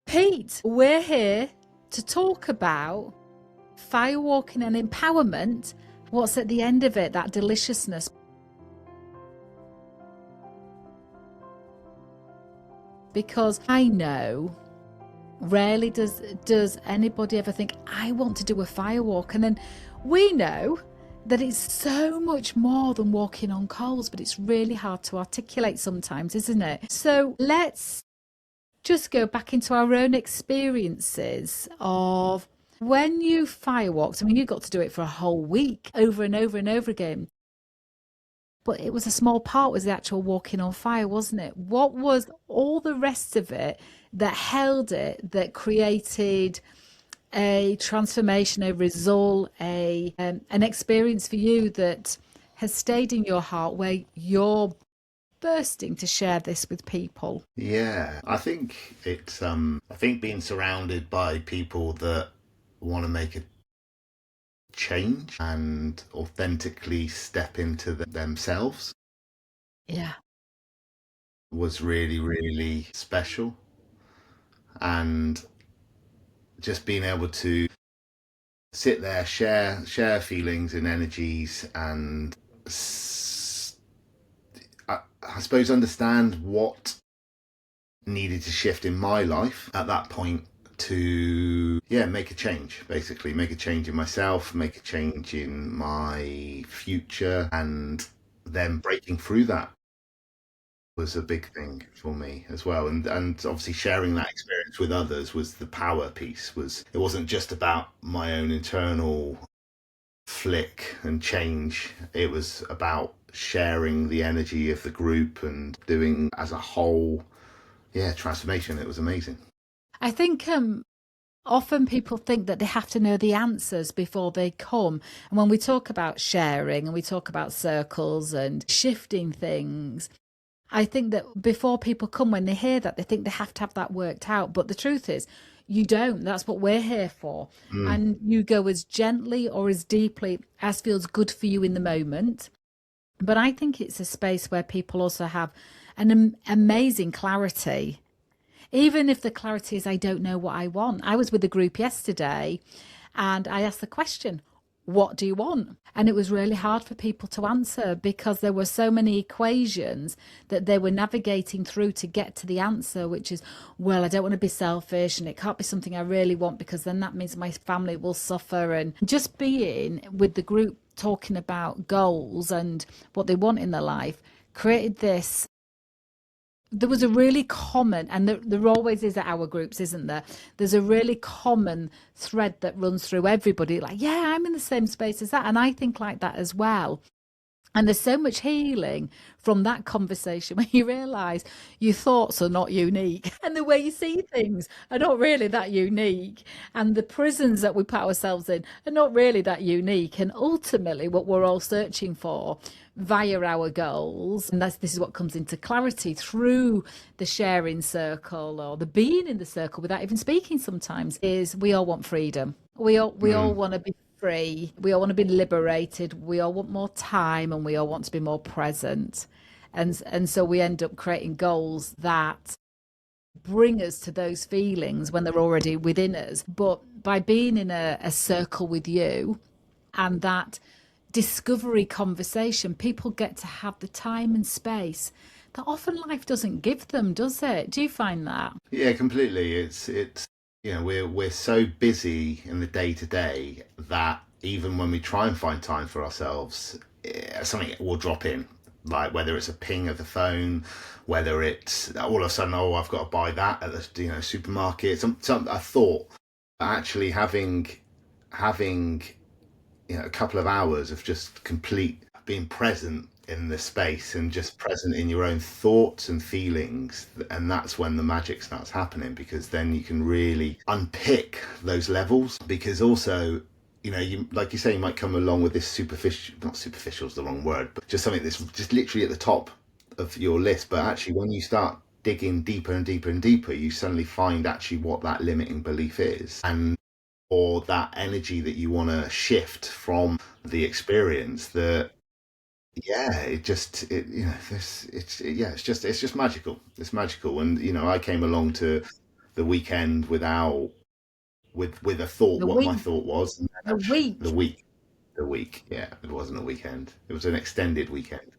Pete, we're here to talk about firewalking and empowerment. What's at the end of it, that deliciousness? Because I know rarely does anybody ever think, I want to do a firewalk. And then we know that it's so much more than walking on coals, but it's really hard to articulate sometimes, isn't it? So let's just go back into our own experiences of when you firewalked. I mean, you got to do it for a whole week over and over and over again. But it was a small part, was the actual walking on fire, wasn't it? What was all the rest of it that held it, that created a transformation, a result, an experience for you that has stayed in your heart where you're bursting to share this with people? Yeah, I think it's I think being surrounded by people that want to make a change and authentically step into themselves Yeah. was really, really special. And just being able to sit there, share feelings and energies, and I suppose understand what needed to shift in my life at that point to make a change, basically make a change in myself, make a change in my future, and then breaking through that was a big thing for me as well. And obviously sharing that experience with others was the power piece. Was it wasn't just about my own internal flick and change, it was about sharing the energy of the group and doing as a whole, transformation. It was amazing. I think often people think that they have to know the answers before they come. And when we talk about sharing and we talk about circles and shifting things, I think that before people come, when they hear that, they think they have to have that worked out. But the truth is, you don't. That's what we're here for. Mm. And you go as gently or as deeply as feels good for you in the moment. But I think it's a space where people also have an amazing clarity, even if the clarity is, I don't know what I want. I was with a group yesterday and I asked the question, what do you want? And it was really hard for people to answer because there were so many equations that they were navigating through to get to the answer, which is, well, I don't want to be selfish and it can't be something I really want because then that means my family will suffer. And just being with the group talking about goals and what they want in their life created this. There was a really common, and there always is at our groups, isn't there? There's a really common thread that runs through everybody. Like, yeah, I'm in the same space as that. And I think like that as well. And there's so much healing from that conversation when you realize your thoughts are not unique and the way you see things are not really that unique. And the prisons that we put ourselves in are not really that unique. And ultimately, what we're all searching for via our goals, and this is what comes into clarity through the sharing circle or the being in the circle without even speaking sometimes, is we all want freedom. We all Mm. want to be free. We all want to be liberated. We all want more time and we all want to be more present. And so we end up creating goals that bring us to those feelings when they're already within us. But by being in a circle with you and that discovery conversation, people get to have the time and space that often life doesn't give them, does it? Do you find that? Yeah, completely. It's we're so busy in the day to day that even when we try and find time for ourselves, something will drop in. Like whether it's a ping of the phone, whether it's all of a sudden, oh, I've got to buy that at the supermarket. Some a thought. Actually having a couple of hours of just complete being present in the space and just present in your own thoughts and feelings, and that's when the magic starts happening, because then you can really unpick those levels. Because also, you, like you say, you might come along with this superficial, not superficial is the wrong word, but just something that's just literally at the top of your list. But actually when you start digging deeper and deeper and deeper, you suddenly find actually what that limiting belief is, and or that energy that you want to shift from the experience. That it just it's just magical. It's magical. And I came along to the weekend without with a thought The what my week, thought was. And the the week. week, yeah, it wasn't a weekend. It was an extended weekend.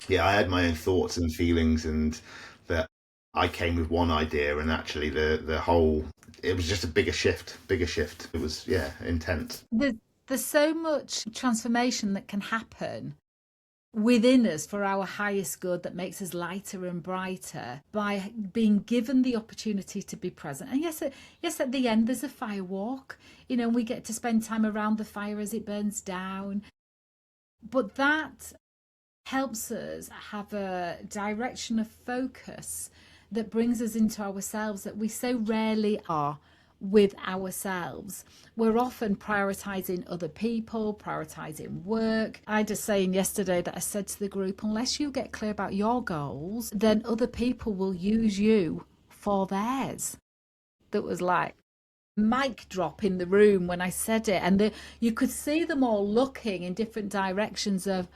Yeah, I had my own thoughts and feelings, and that I came with one idea, and actually the whole it was just a bigger shift, bigger shift. It was, yeah, intense. There's, there's so much transformation that can happen within us for our highest good that makes us lighter and brighter by being given the opportunity to be present. And yes, at the end there's a fire walk, and we get to spend time around the fire as it burns down. But that helps us have a direction of focus that brings us into ourselves that we so rarely are with ourselves. We're often prioritizing other people, prioritizing work. I just saying yesterday that I said to the group, unless you get clear about your goals, then other people will use you for theirs. That was like mic drop in the room when I said it, and you could see them all looking in different directions of,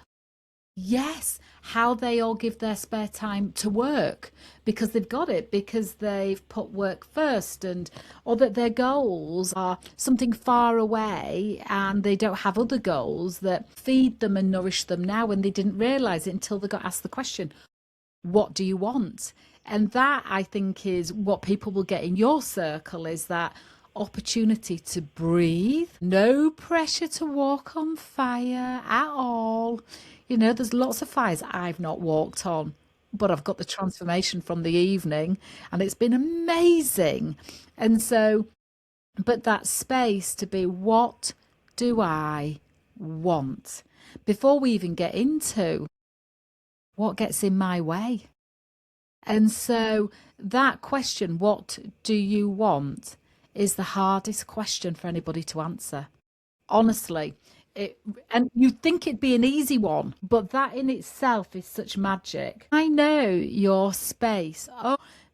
yes, how they all give their spare time to work because they've got it, because they've put work first, and or that their goals are something far away and they don't have other goals that feed them and nourish them now, and they didn't realize it until they got asked the question, what do you want? And that, I think, is what people will get in your circle, is that opportunity to breathe, no pressure to walk on fire at all. There's lots of fires I've not walked on, but I've got the transformation from the evening and it's been amazing. And so, but that space to be, what do I want? Before we even get into what gets in my way. And so that question, what do you want, is the hardest question for anybody to answer. Honestly, and you'd think it'd be an easy one, but that in itself is such magic. I know your space,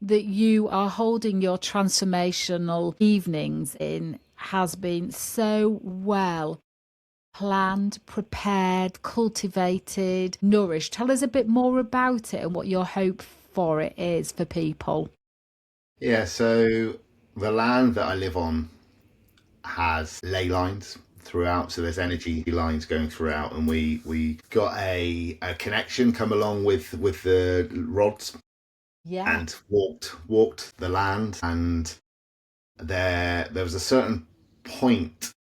that you are holding your transformational evenings in has been so well planned, prepared, cultivated, nourished. Tell us a bit more about it and what your hope for it is for people. Yeah, so the land that I live on has ley lines throughout, so there's energy lines going throughout, and we got a connection come along with the rods, Yeah. and walked the land, and there was a certain point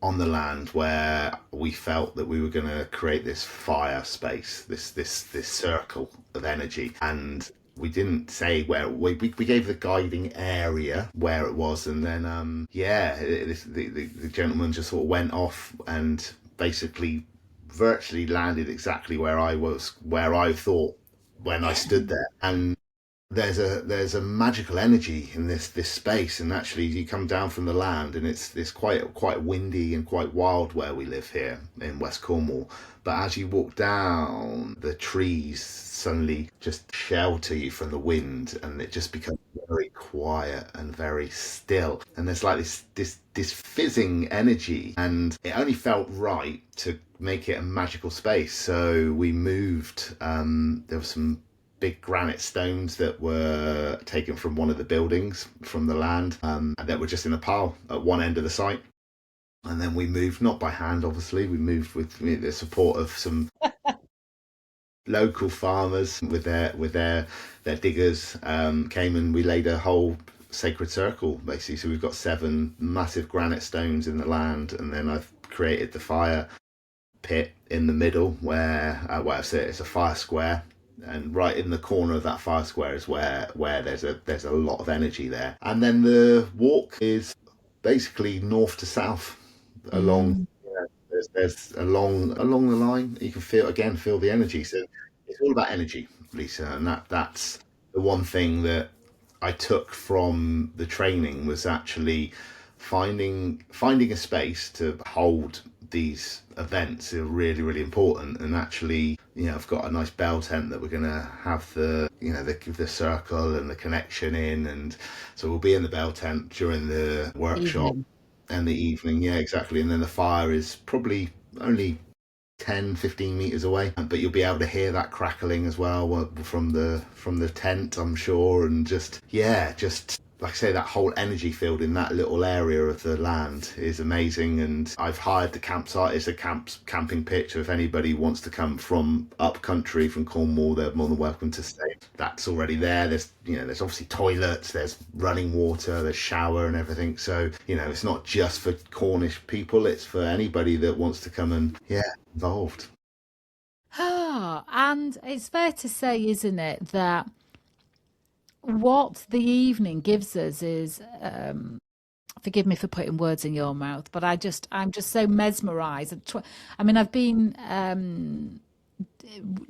on the land where we felt that we were going to create this fire space, this circle of energy, and we didn't say where. We gave the guiding area where it was, and then yeah, the gentleman just sort of went off and basically virtually landed exactly where I thought when I stood there. And there's a magical energy in this space, and actually you come down from the land, and it's quite windy and quite wild where we live here in West Cornwall. But as you walk down, the trees suddenly just shelter you from the wind, and it just becomes very quiet and very still, and there's like this fizzing energy, and it only felt right to make it a magical space. So we moved, there was some big granite stones that were taken from one of the buildings from the land, that were just in a pile at one end of the site. And then we moved, not by hand, obviously, we moved with the support of some local farmers with their diggers, came, and we laid a whole sacred circle, basically. So we've got 7 massive granite stones in the land, and then I've created the fire pit in the middle where, well, I say it's a fire square, and right in the corner of that fire square is where there's a lot of energy there. And then the walk is basically north to south along. Mm. There's along the line. You can feel the energy. So it's all about energy, Lisa, and that's the one thing that I took from the training, was actually finding a space to hold these events are really important. And actually, I've got a nice bell tent that we're going to have the circle and the connection in, and so we'll be in the bell tent during the workshop Evening. and the evening. Yeah, exactly. And then the fire is probably only 10, 15 meters away, but you'll be able to hear that crackling as well from the tent, I'm sure. And just, yeah, just like I say, that whole energy field in that little area of the land is amazing. And I've hired the campsite. It's a camping pitch, so if anybody wants to come from up country, from Cornwall, they're more than welcome to stay. That's already there. There's obviously toilets, there's running water, there's shower and everything. So it's not just for Cornish people, it's for anybody that wants to come and, yeah, involved. And it's fair to say, isn't it, that what the evening gives us is, forgive me for putting words in your mouth, but I'm just so mesmerized. I mean, I've been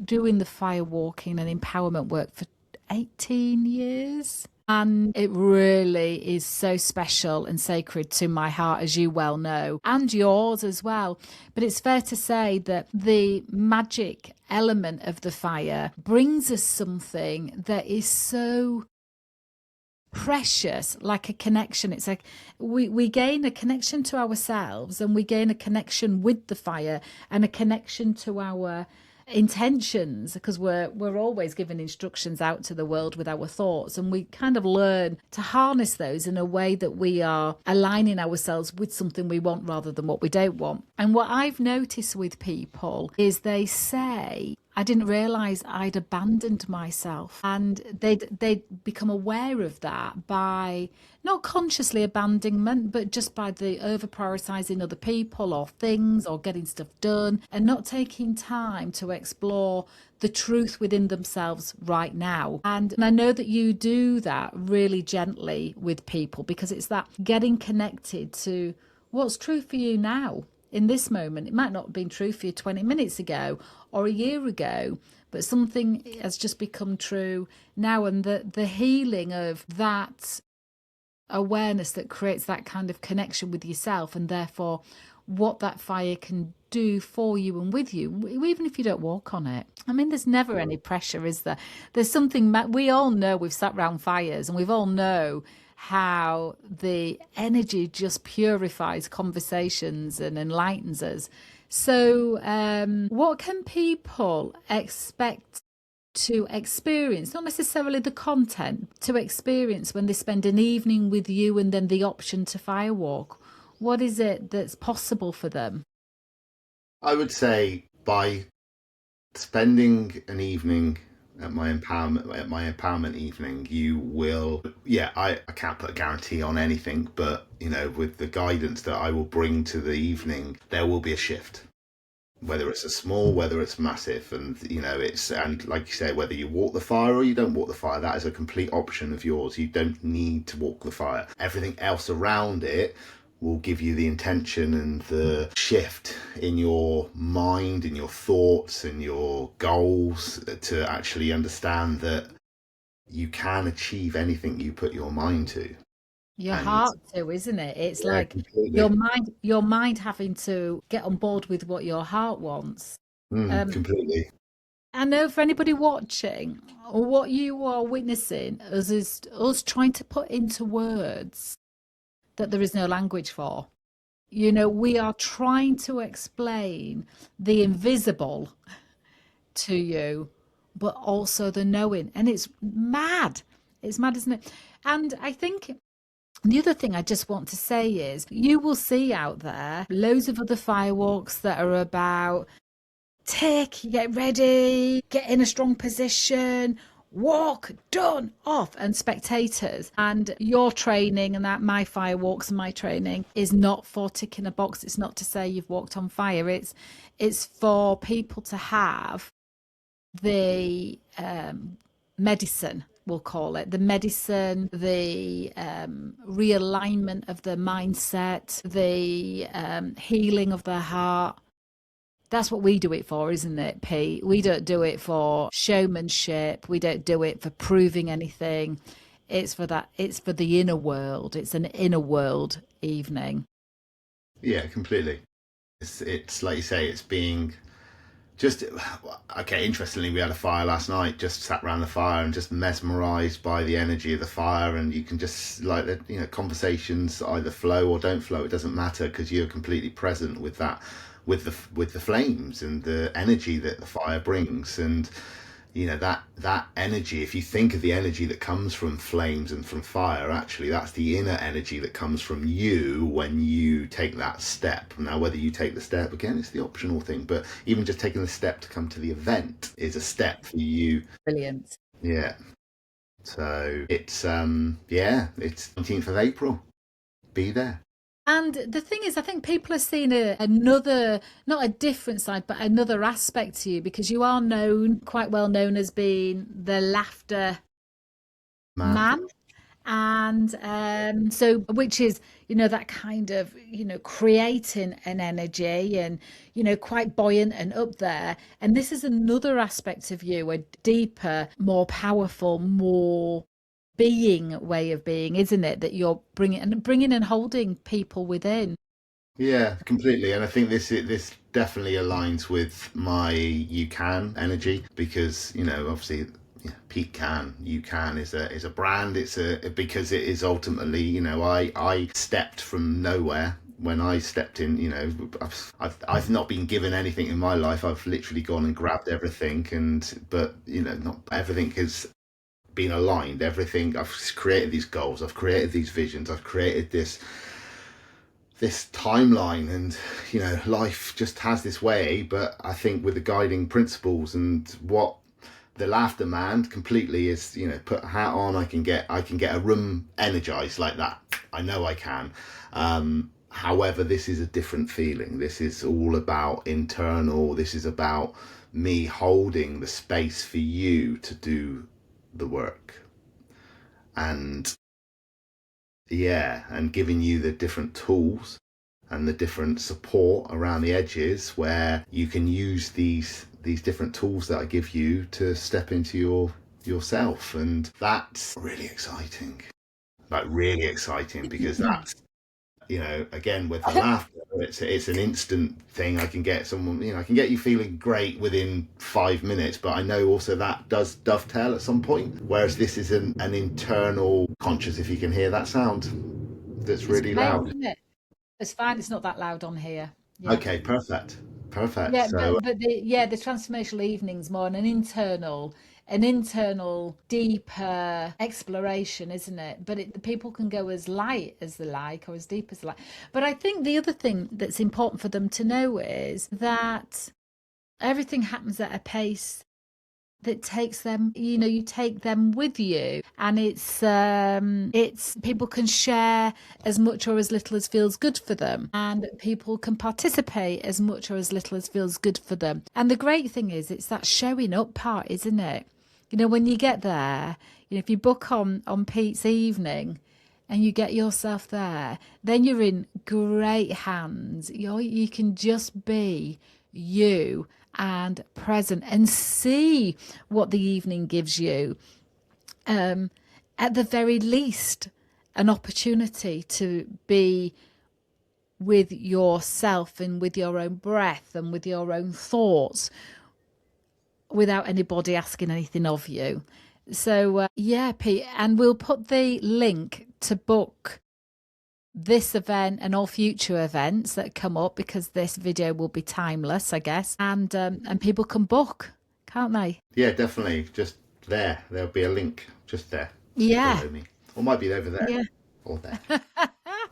doing the firewalking and empowerment work for 18 years. And it really is so special and sacred to my heart, as you well know, and yours as well. But it's fair to say that the magic element of the fire brings us something that is so precious, like a connection. It's like we gain a connection to ourselves, and we gain a connection with the fire, and a connection to our intentions, because we're always giving instructions out to the world with our thoughts, and we kind of learn to harness those in a way that we are aligning ourselves with something we want rather than what we don't want. And what I've noticed with people is they say, I didn't realize I'd abandoned myself. And they'd become aware of that by not consciously abandonment, but just by the over prioritizing other people or things or getting stuff done, and not taking time to explore the truth within themselves right now. And I know that you do that really gently with people, because it's that getting connected to what's true for you now. In this moment, it might not have been true for you 20 minutes ago or a year ago, but something has just become true now. And the healing of that awareness that creates that kind of connection with yourself, and therefore what that fire can do for you and with you, even if you don't walk on it. I mean, there's never any pressure, is there? There's something, we all know, we've sat around fires and we've all know how the energy just purifies conversations and enlightens us. So what can people expect to experience, not necessarily the content, to experience when they spend an evening with you and then the option to firewalk? What is it that's possible for them? I would say by spending an evening at my empowerment evening, you will, yeah, I can't put a guarantee on anything, but with the guidance that I will bring to the evening, there will be a shift, whether it's a small, whether it's massive. And and like you say, whether you walk the fire or you don't walk the fire, that is a complete option of yours. You don't need to walk the fire. Everything else around it will give you the intention and the shift in your mind, in your thoughts, and your goals, to actually understand that you can achieve anything you put your mind to. Your And heart too, isn't it? It's yeah, like completely. your mind having to get on board with what your heart wants. Um, Completely. I know for anybody watching, what you are witnessing is us trying to put into words that there is no language for. We are trying to explain the invisible to you, but also the knowing. And it's mad. It's mad, isn't it? And I think the other thing I just want to say is you will see out there loads of other firewalks that are about get ready, get in a strong position, walk, done, off, and spectators. And your training and that my firewalks and my training is not for ticking a box. It's not to say you've walked on fire. It's for people to have the medicine, we'll call it the medicine, the realignment of the mindset, the healing of their heart. That's what we do it for, isn't it, Pete? We don't do it for showmanship. We don't do it for proving anything. It's for that. It's for the inner world. It's an inner world evening. Yeah, completely. It's like you say, it's being just okay. Interestingly, we had a fire last night. Just sat around the fire and just mesmerized by the energy of the fire, and you can just like conversations either flow or don't flow. It doesn't matter because you're completely present with that with the flames and the energy that the fire brings. And that energy, if you think of the energy that comes from flames and from fire, actually that's the inner energy that comes from you when you take that step. Now, whether you take the step, again, it's the optional thing, but even just taking the step to come to the event is a step for you. Brilliant. Yeah. So it's it's 19th of April. Be there. And the thing is, I think people are seeing another, not a different side, but another aspect to you, because you are quite well known as being the laughter Man. man. And so, which is, that kind of, creating an energy and, quite buoyant and up there. And this is another aspect of you, a deeper, more powerful, more being way of being, isn't it? That you're bringing and holding people within. Yeah, completely. And I think this definitely aligns with my you can energy, because obviously, Pete Cann, you can is a brand. It's because it is ultimately, I stepped from nowhere. When I stepped in, I've not been given anything in my life. I've literally gone and grabbed everything, but not everything has been aligned. Everything, I've created these goals, I've created these visions, I've created this timeline, and life just has this way. But I think with the guiding principles, and what the laughter man completely is, put a hat on, I can get a room energized like that. I know I can. However, this is a different feeling. This is all about internal. This is about me holding the space for you to do the work, and and giving you the different tools and the different support around the edges, where you can use these different tools that I give you to step into yourself. And that's really exciting, because that's, again, with the laughter, it's an instant thing. I can get someone, I can get you feeling great within 5 minutes, but I know also that does dovetail at some point. Whereas this is an internal conscious, if you can hear that sound, that's really Fine, loud. isn't it? It's fine. It's not that loud on here. Yeah. Okay, perfect. Yeah, So but the transformational evening's more an internal, deeper exploration, isn't it? But the people can go as light as they like, or as deep as they like. But I think the other thing that's important for them to know is that everything happens at a pace that takes them, you take them with you, and it's people can share as much or as little as feels good for them, and people can participate as much or as little as feels good for them. And the great thing is, it's that showing up part, isn't it? When you get there, if you book on Pete's evening and you get yourself there, then you're in great hands. You can just be you and present and see what the evening gives you. At the very least, an opportunity to be with yourself and with your own breath and with your own thoughts without anybody asking anything of you. So, Pete, and we'll put the link to book this event and all future events that come up, because this video will be timeless, I guess, and people can book, can't they? yeah, definitely. Just there'll be a link just there. Yeah. Below me, or might be over there, Yeah. or there.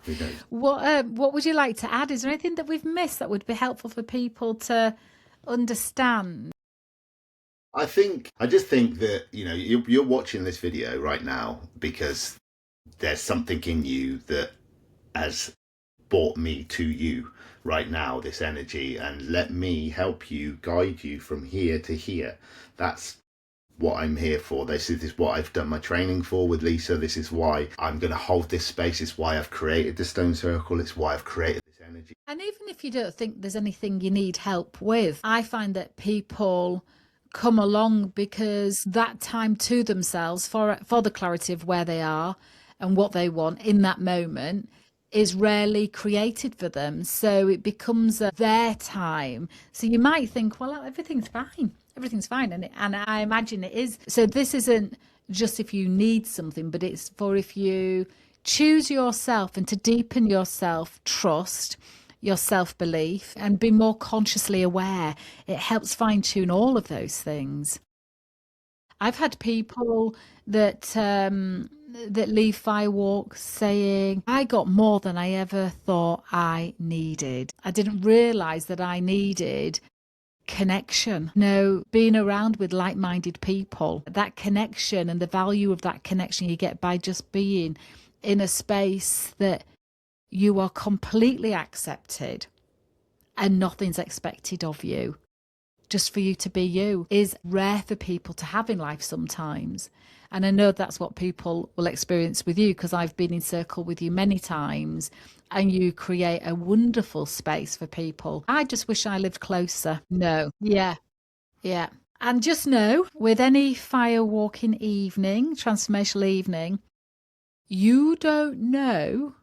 Who knows? What would you like to add? Is there anything that we've missed that would be helpful for people to understand? I just think that you're watching this video right now because there's something in you that has brought me to you right now, this energy, and let me help you, guide you from here to here. That's what I'm here for. This is what I've done my training for with Lisa. This is why I'm going to hold this space. It's why I've created the stone circle. It's why I've created this energy. And even if you don't think there's anything you need help with, I find that people come along because that time to themselves for the clarity of where they are and what they want in that moment is rarely created for them. So it becomes their time. So you might think, well, everything's fine. Everything's fine. And I imagine it is. So this isn't just if you need something, but it's for if you choose yourself and to deepen your self trust, your self-belief and be more consciously aware. It helps fine-tune all of those things. I've had people that leave Firewalk saying, I got more than I ever thought I needed. I didn't realize that I needed connection. No, being around with like-minded people, that connection and the value of that connection you get by just being in a space that you are completely accepted and nothing's expected of you, just for you to be you, is rare for people to have in life sometimes. And I know that's what people will experience with you, because I've been in circle with you many times, and you create a wonderful space for people. I just wish I lived closer. No. Yeah. Yeah. And just know, with any firewalking evening, transformational evening, you don't know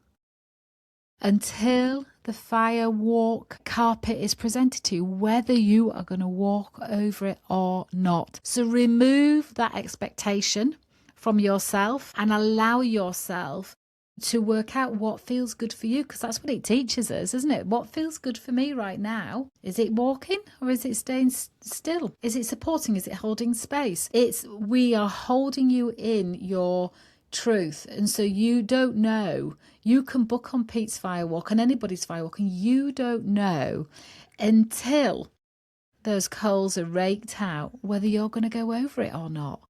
until the firewalk carpet is presented to you whether you are going to walk over it or not. So remove that expectation from yourself and allow yourself to work out what feels good for you, because that's what it teaches us, isn't it? What feels good for me right now? Is it walking, or is it staying still? Is it supporting? Is it holding space? We are holding you in your truth. And so you don't know. You can book on Pete's Firewalk and anybody's Firewalk, and you don't know until those coals are raked out whether you're going to go over it or not.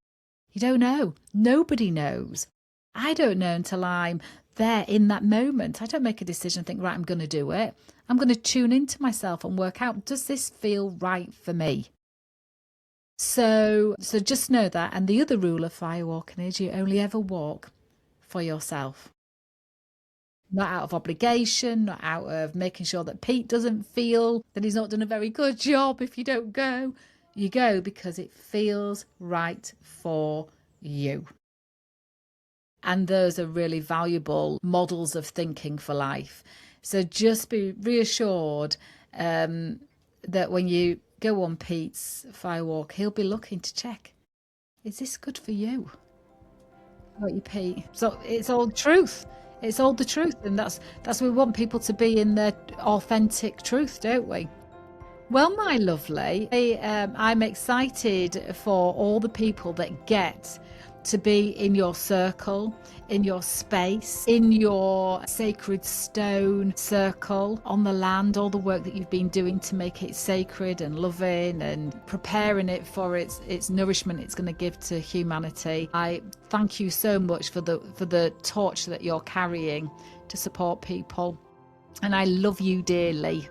You don't know. Nobody knows. I don't know until I'm there in that moment. I don't make a decision and think, right, I'm going to do it. I'm going to tune into myself and work out, does this feel right for me? So just know that. And the other rule of firewalking is you only ever walk for yourself. Not out of obligation, not out of making sure that Pete doesn't feel that he's not done a very good job if you don't go. You go because it feels right for you. And those are really valuable models of thinking for life. So just be reassured that when you go on Pete's Firewalk, he'll be looking to check, is this good for you? What you, Pete? So it's all truth. It's all the truth. And that's we want people to be in their authentic truth, don't we? Well, my lovely, I'm excited for all the people that get to be in your circle, in your space, in your sacred stone circle on the land, all the work that you've been doing to make it sacred and loving and preparing it for its nourishment it's going to give to humanity. I thank you so much for the torch that you're carrying to support people, and I love you dearly.